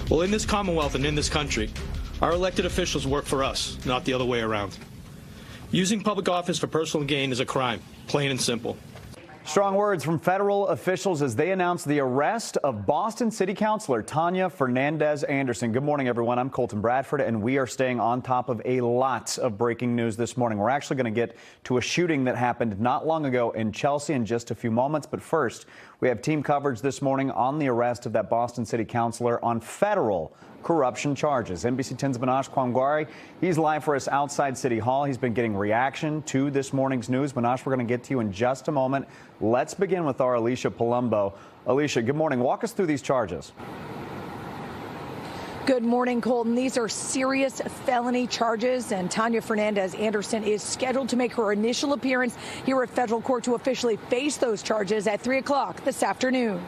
Well, in this Commonwealth and in this country, our elected officials work for us, not the other way around. Using public office for personal gain is a crime, plain and simple. Strong words from federal officials as they announced the arrest of Boston City Councilor Tania Fernandes Anderson. Good morning, everyone. I'm Colton Bradford, and we are staying on top of a lot of breaking news this morning. We're actually going to get to a shooting that happened not long ago in Chelsea in just a few moments. But first, we have team coverage this morning on the arrest of that Boston City Councilor on federal corruption charges. NBC 10's Manoj Kwangwari, he's live for us outside City Hall. He's been getting reaction to this morning's news. Manoj, we're going to get to you in just a moment. Let's begin with our Alicia Palumbo. Alicia, good morning. Walk us through these charges. Good morning, Colton. These are serious felony charges, and Tania Fernandes Anderson is scheduled to make her initial appearance here at federal court to officially face those charges at 3 o'clock this afternoon.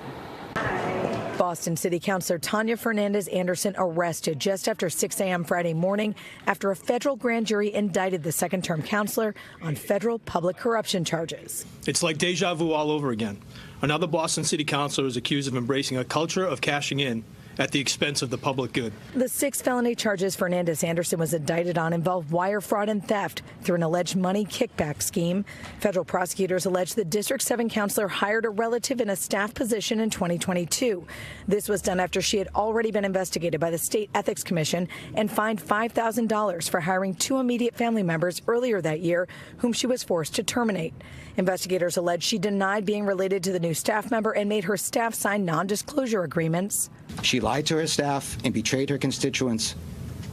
Boston City Councilor Tania Fernandes Anderson arrested just after 6 a.m. Friday morning after a federal grand jury indicted the second-term councilor on federal public corruption charges. It's like deja vu all over again. Another Boston City councilor is accused of embracing a culture of cashing in at the expense of the public good. The 6 felony charges Fernandes Anderson was indicted on involve wire fraud and theft through an alleged money kickback scheme. Federal prosecutors allege the District 7 councilor hired a relative in a staff position in 2022. This was done after she had already been investigated by the State Ethics Commission and fined $5,000 for hiring 2 immediate family members earlier that year, whom she was forced to terminate. Investigators allege she denied being related to the new staff member and made her staff sign non-disclosure agreements. She lied to her staff and betrayed her constituents,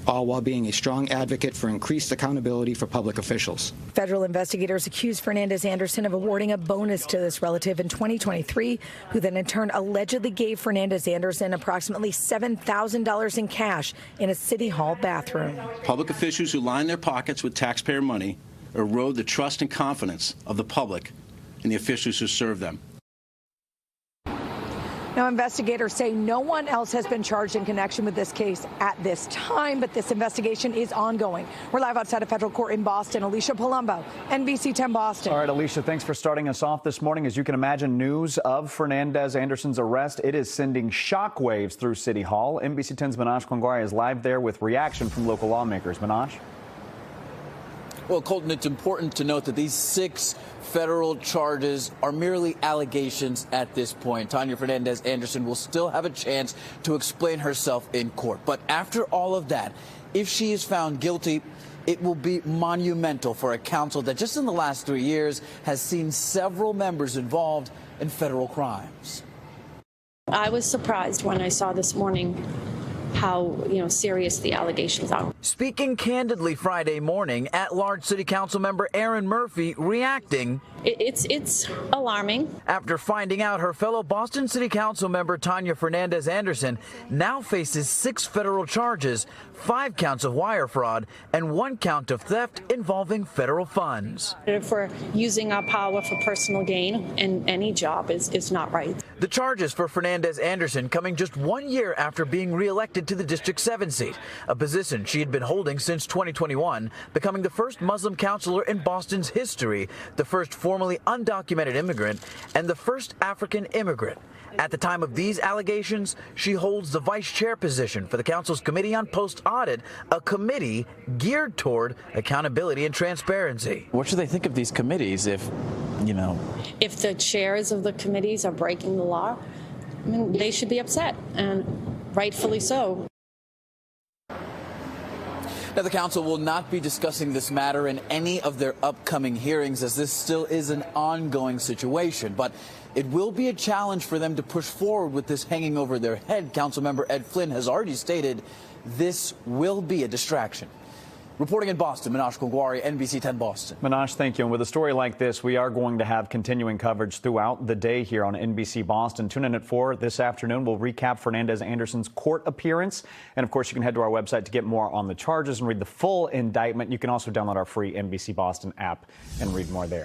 all while being a strong advocate for increased accountability for public officials. Federal investigators accuse Fernandes Anderson of awarding a bonus to this relative in 2023, who then in turn allegedly gave Fernandes Anderson approximately $7,000 in cash in a City Hall bathroom. Public officials who line their pockets with taxpayer money erode the trust and confidence of the public in the officials who serve them. Now, investigators say no one else has been charged in connection with this case at this time, but this investigation is ongoing. We're live outside a federal court in Boston. Alicia Palumbo, NBC 10 Boston. All right, Alicia, thanks for starting us off this morning. As you can imagine, news of Fernandes Anderson's arrest, it is sending shockwaves through City Hall. NBC 10's Manoj Kwangwari is live there with reaction from local lawmakers. Manoj? Well, Colton, it's important to note that these 6 federal charges are merely allegations at this point. Tania Fernandes Anderson will still have a chance to explain herself in court. But after all of that, if she is found guilty, it will be monumental for a council that just in the last 3 years has seen several members involved in federal crimes. I was surprised when I saw this morning how serious the allegations are. Speaking candidly Friday morning, at-large City Council member Erin Murphy reacting. It's alarming. After finding out her fellow Boston City Council member Tania Fernandes Anderson now faces 6 federal charges, 5 counts of wire fraud, and 1 count of theft involving federal funds. If we're using our power for personal gain in any job is not right. The charges for Fernandes Anderson coming just 1 year after being reelected to the District 7 seat, a position she had been holding since 2021, becoming the first Muslim councilor in Boston's history, the first formerly undocumented immigrant, and the first African immigrant. At the time of these allegations, she holds the vice chair position for the council's Committee on Post-Audit, a committee geared toward accountability and transparency. What should they think of these committees if the chairs of the committees are breaking the law? I mean, they should be upset, and rightfully so. Now, the council will not be discussing this matter in any of their upcoming hearings, as this still is an ongoing situation. But it will be a challenge for them to push forward with this hanging over their head. Councilmember Ed Flynn has already stated this will be a distraction. Reporting in Boston, Manoj Kwangwari, NBC 10 Boston. Manoj, thank you. And with a story like this, we are going to have continuing coverage throughout the day here on NBC Boston. Tune in at 4 this afternoon. We'll recap Fernandes Anderson's court appearance. And, of course, you can head to our website to get more on the charges and read the full indictment. You can also download our free NBC Boston app and read more there.